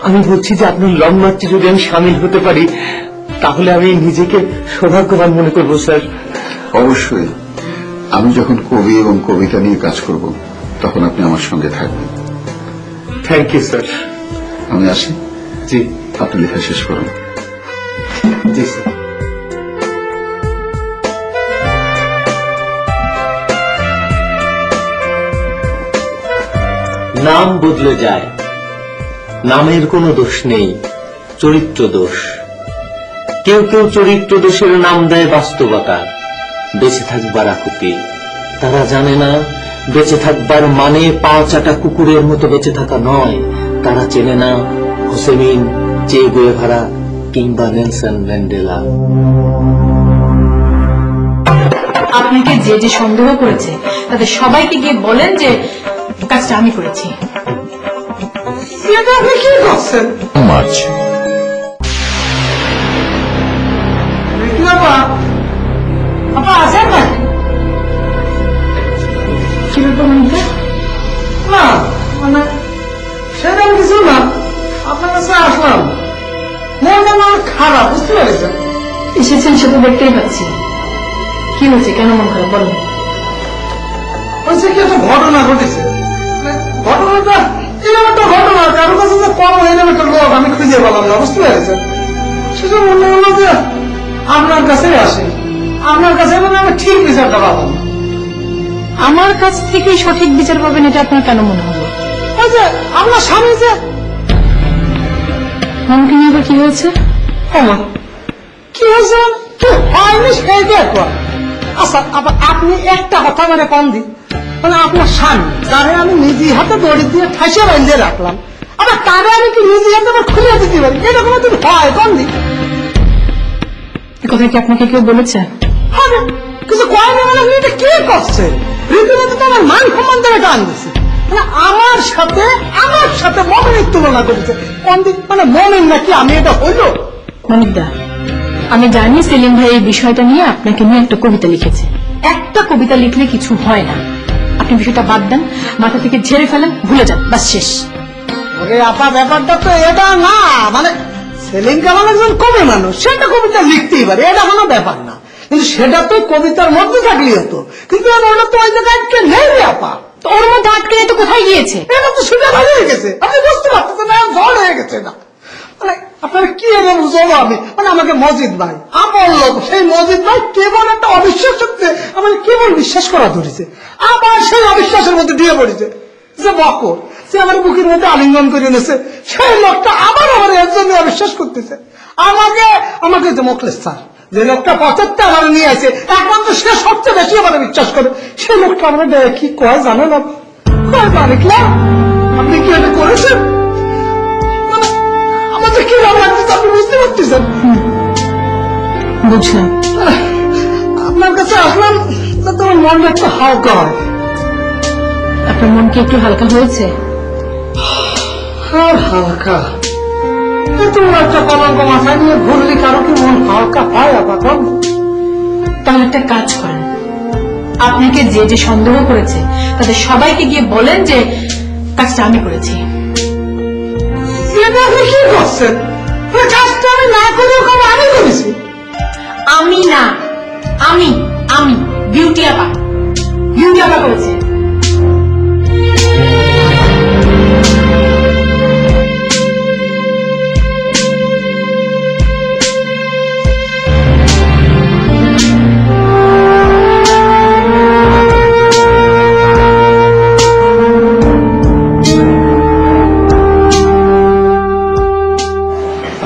আমি বলছি যে আপনার লং মার্চে যদি আমি সামিল হতে পারি, তাহলে আমি নিজেকে সৌভাগ্যবান মনে করব স্যার। অবশ্যই, আমি যখন কবি এবং কবিতা নিয়ে কাজ করব তখন আপনি আমার সঙ্গে থাকবেন। Thank you sir. আমি আসি। জি, আপনি লেখা শেষ করুন। জি স্যার। নাম বদলে যায়, নামের কোনো দোষ নেই, চরিত্র দোষ। কেউ কেউ চরিত্র দোষের নাম দেয় বাস্তবতা, বেঁচে থাকবার আকুতি। তারা জানে না বেঁচে থাকবার মানে পা চাটা কুকুরের মতো বেঁচে থাকা নয়। তারা চেনে না হোসেমিন, চে গুয়েভারা কিংবা নেলসন ম্যান্ডেলা। আপনাকে যে যে সন্দেহ করেছে তাদের সবাইকে গিয়ে বলেন যে কাজটা আমি করেছি। এটা আপনি কি করছেন? মার্চ আপা আপা আছেন না? কি ব্যাপার মনিকা? না মানে সেরকম কিছু না, আপনার কাছে আসলাম, মনটা আমার খারাপ, বুঝতে পেরেছেন? এসেছেন সে তো দেখতেই পাচ্ছি। কি হয়েছে, কেন মন খারাপ বলেন? হয়েছে কি, একটা ঘটনা ঘটেছে। ঘটনাটা এরকম একটা ঘটনা, কারোর কাছে যে কম এরকম একটা লোক আমি খুঁজে পেলাম না, বুঝতে পেরেছেন? সেটা মনে হলো যে আপনার কাছে আসে, আপনার কাছে মানে আমি ঠিক বিচারটা পাবো। আমার কাছ থেকেই সঠিক বিচার পাবেন, এটা আপনার কেন মনে হলো? ওই যে আপনার স্বামী যে মনকে নিয়ে আবার কি হয়েছে? আমার কি হয়েছে কি হয়নি সেইটা একবার। আচ্ছা আপনি একটা কথা মানে কম দিন, মানে আপনার স্বামী তারে আমি নিজে হাতে দড়ি দিয়ে ঠাসে বেঁধে রাখলাম, আবার তারে আমি কি নিজে হাতে আবার খুলে দিতে পারি? এটা কোনো দিন হয় কম দিন? এ কথা কি আপনাকে কেউ বলেছে? হবে কিছু কয় না, মানে আপনি এটা কি করছে? রীতিমতো তো আমার মান সম্মান ধরে টান দিচ্ছে, মানে আমার সাথে মমিনের তুলনা করেছে। কোন দিন মানে মমিন নাকি আমি, এটা হইল? মনিকদা, আমি জানি সেলিম ভাই এই বিষয়টা নিয়ে আপনাকে নিয়ে একটা কবিতা লিখেছে। একটা কবিতা লিখলে কিছু হয় না। আপনি বিষয়টা বাদ দেন, মাথা থেকে ঝেড়ে ফেলেন, ভুলে যান, বাস শেষ। ওরে আপা, ব্যাপারটা তো এটা না, মানে সেলিম কামাল একজন কবি মানুষ, সেটা কবিতা লিখতেই পারে, এটা কোনো ব্যাপার না। কিন্তু সেটা তো কবিতার মধ্যে থাকলেই হতো, কিন্তু ওটা তো ওই জায়গায় আটকে নেই রে আপা। তো ওর মধ্যে আটকে তো কোথায় গিয়েছে? এটা তো সুযোগ হয়ে গেছে, আপনি বুঝতে পারতেছেন না, ঝড় হয়ে গেছে না। মানে আপনার কি এনে বুঝবো আমি, মানে আমাকে মজিদ ভাই আপন লোক, সেই মজিদ ভাই কেবল একটা অবিশ্বাস সত্যি আমাকে কেবল বিশ্বাস করা ধরেছে, আবার সেই অবিশ্বাসের মধ্যে দিয়ে পড়েছে। যে বকর সে আমার বুকের মধ্যে আলিঙ্গন করে নিয়েছে, সেই লোকটা আবার আমার এর জন্য অবিশ্বাস করতেছে। আমাকে যে মোখলেস স্যার, যে লোকটা 75 আমার নিয়ে আছে, একমাত্র সে সবচেয়ে বেশি আমার বিশ্বাস করে, সেই লোকটা আমরা কি কয় জানেন? আপনি কি এটা করেছেন? আমাদের কি ভালো লাগছে আপনি বুঝতে পারতেছেন? বুঝলাম। আপনার কাছে আসলাম তোমার মনটা একটু হালকা হয়। আপনার মন কি একটু হালকা হয়েছে? আর হালকা তোমার একটা কলঙ্ক মাথায় নিয়ে ঘুরলে কারো কি মন হালকা হয়? আবার তাহলে একটা কাজ করেন, আপনাকে যে যে সন্দেহ করেছে তাদের সবাইকে গিয়ে বলেন যে কাজটা আমি করেছি। আপনি কি করছেন? কাজটা আমি না করে আমি করেছি। আমি না, আমি বিউটি আপা করেছে।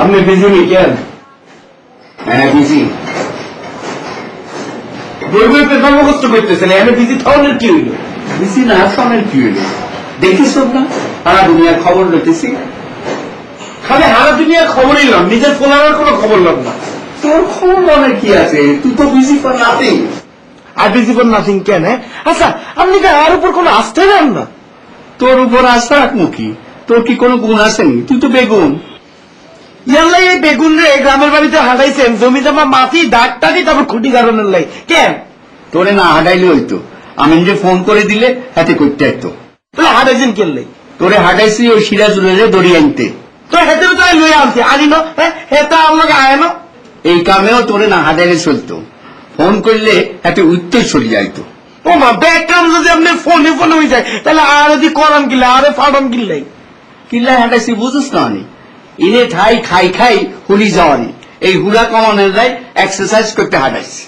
আপনি বিজি নি কেন? হ্যাঁ বিজি। বই বই কর্মকর্তা করতেছেন, এখানে বিজি থাউনের কি হইল? বিজি না থাউনের কি হইল? দেখিস না সারা দুনিয়ার খবর লইতেছি। খালি সারা দুনিয়ার খবরই লাম, নিজের ফোলানোর কোনো খবর লাম না। তোর খবর মনে কি আছে, তুই তো বিজি ফর নাথিং। আর বিজি ফর নাথিং কেন? আচ্ছা আপনি কি আর উপর কোনো আস্থাই দেন না? তোর উপর আস্থা রাখবো কি? তোর কি কোনো গুণ আসেনি? তুই তো বেগুন। ইয়াল্লাই এই বেগুন রে গ্রামের বাড়িতে হাঁটাইছেন জমি জমা মাটি দাগ টাকি তারপর খুঁটি কারণের লাই কেন? তোরে না হাঁটাইলে হইতো, আমি যে ফোন করে দিলে হাতে করতে একতো। তাহলে হাঁটাইছেন কেন লাই? তোরে হাঁটাইছি ওই সিরাজুলের দড়ি আনতে। তো হেতে তো লই আনতে আনি না, হেতা আমাকে আয় না। এই কামেও তোরে না হাঁটাইলে চলতো, ফোন করলে হাতে উত্তর চলে যাইতো। ও মা ব্যাগ কাম যদি আপনি ফোনে ফোনে হয়ে যায় তাহলে আর যদি করান কিনলে আরে ফাটান কিনলাই কিল্লায় হাঁটাইছি বুঝিস না? আমি ইনে ঠাই খাই খাই হুলি যাওয়ানি, এই হুলা কমানোর রায় এক্সারসাইজ করতে হাঁটাইছি।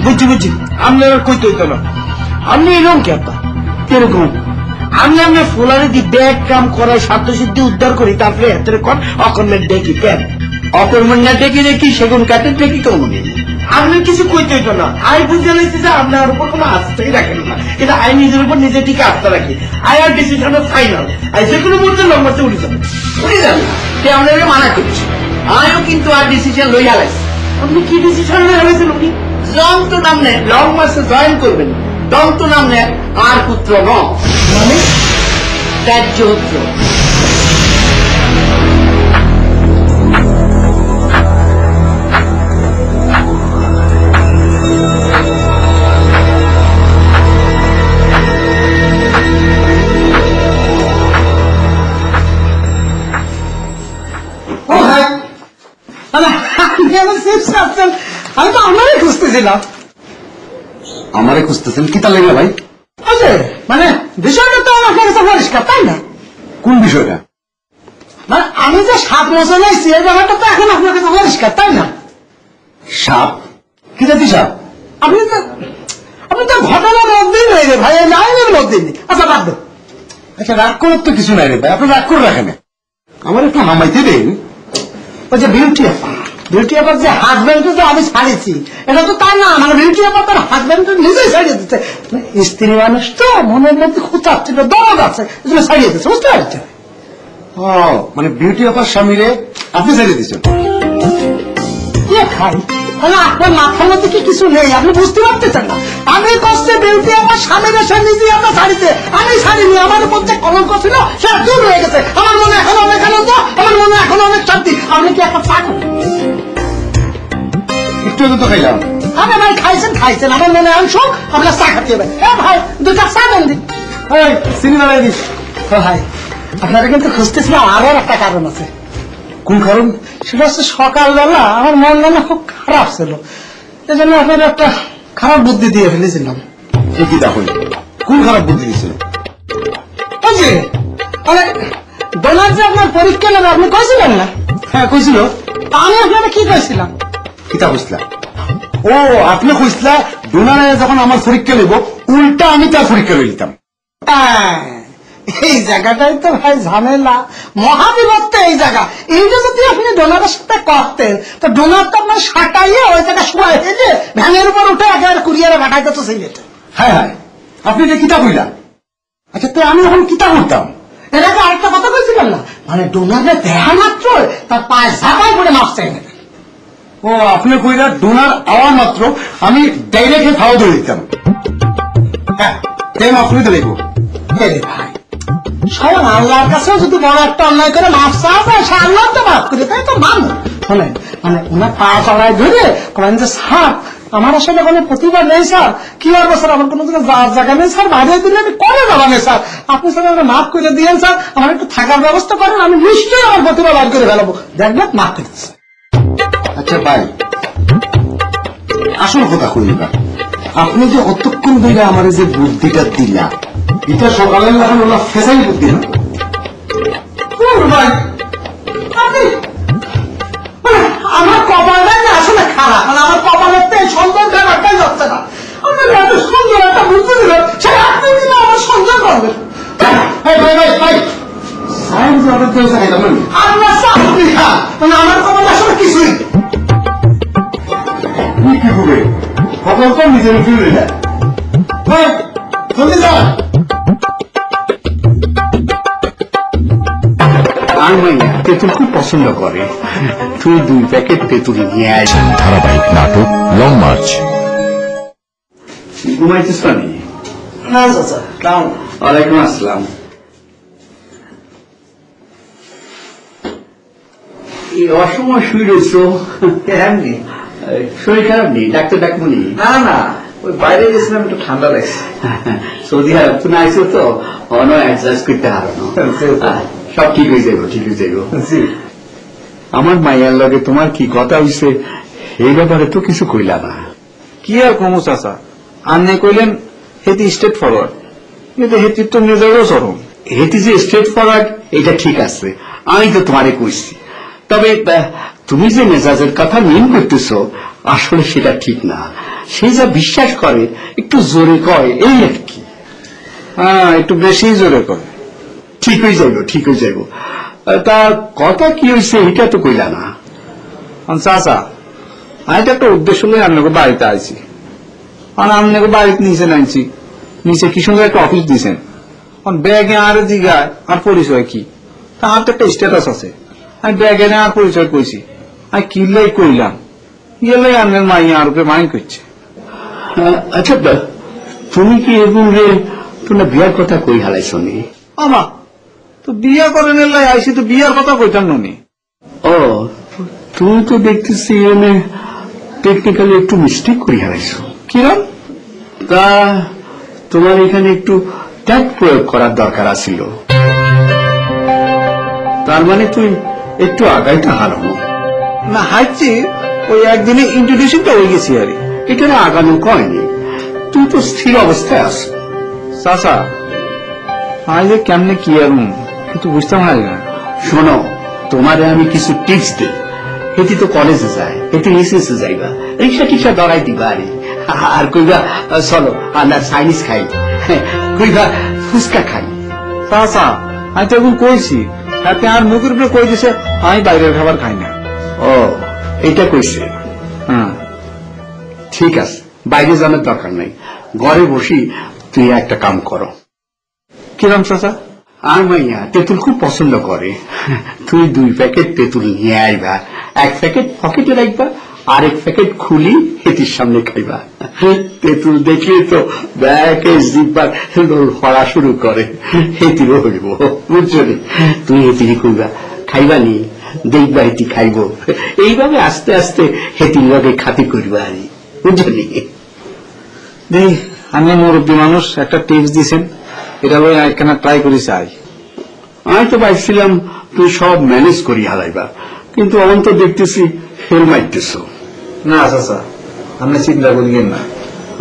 বুঝছি বুঝছি, আপনি আর কইতে হইতো না। আপনি এরকম কে আপনার কিরকম? আমি আপনার ফোলারে দি ব্যাগ কাম করার স্বার্থ সিদ্ধি উদ্ধার করি, তারপরে হাতের কর অকর্মের ডেকি কেন? অকর্মণ না ডেকে দেখি সেগুন কাঠের ডেকি কমন। আপনি কিছু কইতে হইতো না। আই বুঝে নিচ্ছি যে আপনার উপর কোনো আস্থাই রাখেন না, কিন্তু আই নিজের উপর নিজে ঠিক আস্থা রাখি। আই আর ডিসিশন ফাইনাল, আই যে কোনো মুহূর্তে লম্বাতে উঠে যাবে। উঠে যাবে সে আমাদের মানা করছে। আমিও কিন্তু আর ডিসিশন লই হারাইছি। আপনি কি ডিসিশন হয়েছেন? উনি লং তো নাম নেয়, লং মাসে জয়েন করবেন। লং তো নাম নেয় আর পুত্র ন মানে ত্যায্য পুত্র। আমি তো আমারই খুঁজতেছিলাম। আমারে খুঁজতেছেন কি তার লেগে ভাই? মানে বিষয়টা তো আমার কাছে পরিষ্কার, তাই না? কোন বিষয়টা? মানে আমি যে 7 বছর হয়েছি এই ব্যাপারটা তো এখন আপনার কাছে পরিষ্কার, তাই না? সাপ? কি জাতি সাপ? আপনি তো ঘটনার মধ্যেই রয়েছে ভাই, এই লাইনের মধ্যেই নেই। আচ্ছা বাদ দেন। আচ্ছা রাগ করার তো কিছু নাই রে ভাই, আপনি রাগ করে রাখেন। আমার একটু হামাইতে দেন। ওই যে বিউটি আপার যে হাজব্যান্ডকে যে আমি ছাড়িয়েছি, এটা তো তাই না। মানে বিউটি আপা তার হাজব্যান্ডকে নিজেই ছাড়িয়ে দিচ্ছে। স্ত্রী মানুষ তো মনের মধ্যে খুঁচাচ্ছিল, দরদ আছে, ছাড়িয়ে দিচ্ছে। বুঝতে পারছেন? ও মানে বিউটি অফার স্বামীরে আপনি ছেড়ে দিচ্ছেন? কে খাই? মানে আপনার মাথার মধ্যে কি কিছু নেই? আপনি বুঝতে পারতেছেন না? আমি কষ্টে বিউটি আমার স্বামীর এসে নিজেই আমরা ছাড়িতে, আমি ছাড়িনি। আমার উপর যে কলঙ্ক ছিল সে দূর হয়ে গেছে। আমার মনে এখন অনেক আনন্দ, আমার মনে এখন অনেক শান্তি। আপনি কি একটা চা খাবেন? একটু তো খাইলাম। আরে ভাই খাইছেন, আমার মনে অংশ আপনার চা খাতে হবে। ভাই 2 কাপ চা দেন দিন। সিনেমা দিস ভাই আপনারা কিন্তু খুঁজতেছিলাম, আরো একটা কারণ আছে। কোন কারণ? সেটা হচ্ছে সকালবেলা আমার মন যেন খুব খারাপ ছিল, এই জন্য আপনার একটা খারাপ বুদ্ধি দিয়ে ফেলেছিলাম। কি তাহলে কোন খারাপ বুদ্ধি দিয়েছিল? ওই যে মানে ডোনার যে আপনার পরীক্ষা নেবে আপনি কইছিলেন না? হ্যাঁ কইছিল। আমি আপনাকে কি কইছিলাম? কিতা কইছিলা? ও আপনি কইছিলা ডোনারে যখন আমার পরীক্ষা নেব উল্টা আমি তার পরীক্ষা লই নিতাম। এই জায়গাটাই তো ভাই ঝামেলা, মহাবিপত্তি এই জায়গা। এইটা যদি আপনি ডোনারের সাথে করতেন তো ডোনার তো আপনার সাটাইয়ে ওই জায়গা শোয়া হয়ে ভ্যানের উপর উঠে একেবারে কুরিয়ারে পাঠাইতে তো সিলেটে। হ্যাঁ আপনি যে কিতা কইলা? আচ্ছা তো আমি এখন কিতা করতাম? এটাকে আরেকটা কথা বলছিলেন না, মানে ডোনারে দেহা মাত্র তার পায়ে ঝাঁপাই করে মাছ চাই না। ও আপনি কইলা ডোনার আওয়া মাত্র আমি ডাইরেক্টে খাওয়া ধরে দিতাম। হ্যাঁ তাই মাফ করে দেবো। ভাই সব আল্লাহর কাছেও যদি বড় একটা অন্যায় করে মাফ চাওয়া যায়, সে আল্লাহ তো মাফ করে, তাই তো মানুষ। শোনেন মানে ওনার পা চড়ায় ধরে বলেন যে স্যার আমার আসলে কোনো প্রতিভা নেই স্যার, কি করবো স্যার, আমার কোনো জায়গা নেই স্যার, বাইরে দিলে আমি করে যাবো না স্যার, আপনি স্যার আমাকে মাফ করে দিয়েন স্যার, আমার একটু থাকার ব্যবস্থা করেন, আমি নিশ্চয়ই আমার প্রতিভা বার করে ফেলাবো, দেখবেন মাফ করে দিচ্ছে। আচ্ছা ভাই আসল কথা কইল না, আপনি যে অতক্ষণ ধরে আমার যে বুদ্ধিটা দিলা এটা সকালে এখন ওরা ফেসাই বুদ্ধি না ভাই। আমার কপালটাই না আসলে খারাপ, মানে আমার কপালের তো সুন্দর খারাপটাই যাচ্ছে না। আপনার এত সুন্দর একটা বুদ্ধি দিল, সে আপনি কিনা আমার সুন্দর করবেন। মানে আমার কপাল আসলে কিছুই কি হবে খবর তো নিজের ফিরে যায়। জলদি যা আর মাইয়া তেঁতুল খুব পছন্দ করে, তুই 2 প্যাকেট তেঁতুল নিয়ে আয়। ধারাবাহিক নাটক লং মার্চ। ঘুমাইছিস পানি? না চাচা, কেমন? ওয়ালাইকুম আসসালাম। এই অসময় শুয়ে রয়েছ, এমনি শরীর খারাপ নেই? ডাক্তার ডাকবনি? না না, ওই বাইরে গেছিলাম, একটু ঠান্ডা লাগছে। সৌদি আরব তো আইসো তো, অন অ্যাডজাস্ট করতে হারো না, সব ঠিক হয়ে যাবো, ঠিক হয়ে যাবো। আমার মাইয়ার লগে তোমার কি কথা হইছে এই ব্যাপারে তো কিছু কইলা না। কি আর কমু চাচা, আন্নে কইলেন হেতি স্ট্রেট ফরওয়ার্ড, কিন্তু হেতির তো মেজাজও চরম। হেতি যে স্ট্রেট ফরওয়ার্ড এটা ঠিক আছে, আমি তো তোমারে কইছি, তবে তুমি যে মেজাজের কথা মিন করতেছ আসলে সেটা ঠিক না। সে যা বিশ্বাস করে একটু জোরে কয়, এই আর কি। হ্যাঁ, একটু বেশি জোরে করে। ঠিক হয়ে যাইব, ঠিক হয়ে যাইব। তা কথা কি হয়েছে এটা তো কইলা না। চাচা, আমি তো একটা উদ্দেশ্য নিয়ে আপনাকে বাড়িতে আইছি, আর আপনাকে বাড়িতে নিচে নাইছি, নিচে কি সঙ্গে একটা অফিস দিয়েছেন, ব্যাগে আর জিগায় আর পরিচয় কি, তার তো একটা স্ট্যাটাস আছে। আমি ব্যাগে আর পরিচয় কইছি, আমি কিনলেই কইলাম, গেলেই আপনার মাইয়া আর উপরে মাইন্ড করছে। আচ্ছা, তুমি কি এরকম রে তোমরা বিয়ার কথা কই হালাইছ নি? আমা তো বিয়া করেন এলাই আইসি, তো বিয়ার কথা কইতাম নি। ও, তুমি তো দেখতেছি এনে টেকনিক্যালি একটু মিস্টেক করে হারাইছো। কিরম? তা তোমার এখানে একটু ট্যাগ প্রয়োগ করার দরকার আছিল। তার মানে তুই একটু আগাইটা হারানো না, হাইছি ওই একদিনে ইন্ট্রোডিউশনটা হয়ে গেছি আর এটা আগানো কয়নি, তুই তো স্থির অবস্থায় আছো। চাচা, আজ কেমনে কি আর কিন্তু বুঝতে পারি না। শোনো, তোমারে আমি কিছু টিপস দিই। এটি তো কলেজে যায়, এটি এসএসে যাইবা, রিক্সা টিক্সা ধরাই দিবা, আর কইবা চলো আমরা চাইনিজ খাই, কইবা ফুচকা খাই। চাচা, আমি তো এখন কইছি, তাতে আর মুখের উপরে কই দিছে আমি বাইরের খাবার খাই না। ও, এটা কইছে? হ্যাঁ, ঠিক আছে, বাইরে জানার দরকার নাই, ঘরে বসি তুই একটা কাম করো। কিরম চাচা? আর মাইয়া তেঁতুল খুব পছন্দ করে, তুই 2 প্যাকেট তেঁতুল নিয়ে আইবা, 1 প্যাকেট পকেটে রাখবা, আর 1 প্যাকেট খুলি হেতির সামনে খাইবা। তেঁতুল দেখলে তো ব্যাকে জিব্বার হড়া শুরু করে, হেতিরও হইব, বুঝছো? তুই হেতিরি কইবা খাইবা নি, দেখবা হেতি খাইব, এইভাবে আস্তে আস্তে হেতির লগে খাতি করবা, আর বুঝলি? আমি মুরব্বী মানুষ, একটা টিপস দিছেন, এটা লই একখানা ট্রাই করি চাই। আমি তো ভাবছিলাম তুই সব ম্যানেজ করি হারাইবা, কিন্তু আমি তো দেখতেছি ফেল মারতেছ। না চাচা, আপনি চিন্তা করিয়েন না,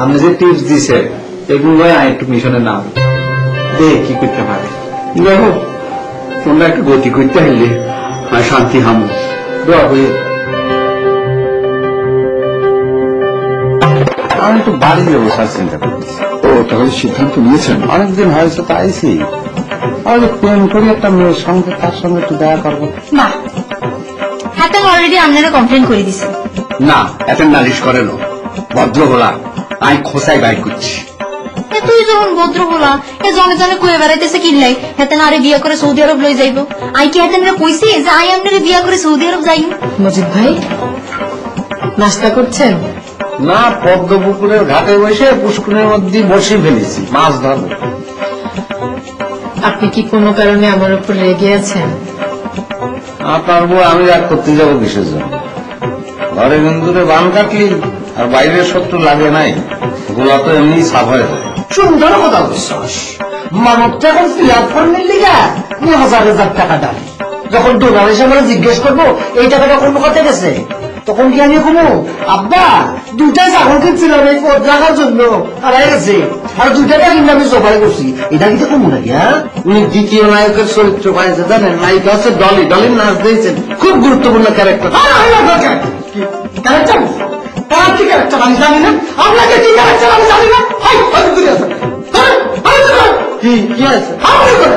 আপনি যে টিপস দিছে এগুলো আমি একটু মিশনে নাম দেখ কি করতে পারে। দেখো, তোমরা একটু গতি করতে হইলে শান্তি হামু, দোয়া করি। আমি একটু বাড়ি যাবো স্যার, চিন্তা করতেছি। ও, তাহলে সিদ্ধান্ত নিয়েছেন? অনেকদিন হয়েছে তো আইসি, আমি প্রেম করি একটা মেয়ের সঙ্গে, তার সঙ্গে একটু দেখা করবো। বাহ, হাতে অলরেডি আপনারা কমপ্লেন করে দিছে। না, এত নালিশ করে না, ভদ্র হলা আমি খোঁচাই বাইর করছি। তুই যখন ভদ্র হলা এ জনে জনে কয়ে বেড়াইতেছে কিনলাই হেতেন আরে বিয়া করে সৌদি আরব লই যাইব। আই কি হেতেন কইছি যে আই আপনারে বিয়া করে সৌদি আরব যাইব? মজিদ ভাই, নাস্তা করছেন? না, পদ্মপুকুরের ঘাটে বসে পুষ্কুরের মধ্যে বসে ফেলেছি, মাছ ধরবো। আপনি কি কোনো কারণে আমার উপর রেগে আছেন? আপনার বউ আমি রাগ করতে যাবো কিসের জন্য? ঘরে বন্ধুরে বান কাটলি আর বাইরের শত্রু লাগে নাই, গোলা তো এমনি সাফ হয়ে যায়। সুন্দর কথা বিশ্বাস, মানবটা এখন ফিলাপ ফর্মের লিগা 9,000 টাকা ডালে। যখন ডোনার হিসেবে জিজ্ঞেস করবো এই টাকাটা কোন কথা গেছে, তখন কি আমি কমু আব্বা 2টা ছাগল কিনছিলাম এই পথ রাখার জন্য, হারাই গেছে, আর 2 টাকা কিন্তু আমি জোগাড় করছি, এটা কিন্তু কমু নাকি? হ্যাঁ, উনি দ্বিতীয় নায়কের চরিত্র পাইছে জানেন, নায়িকা হচ্ছে ডলি, ডলির নাচ দিয়েছেন, খুব গুরুত্বপূর্ণ ক্যারেক্টার। ক্যারেক্টার তার কি ক্যারেক্টার আমি জানি না, আপনাকে কি ক্যারেক্টার আমি জানি না। কি আছে? আপনি করে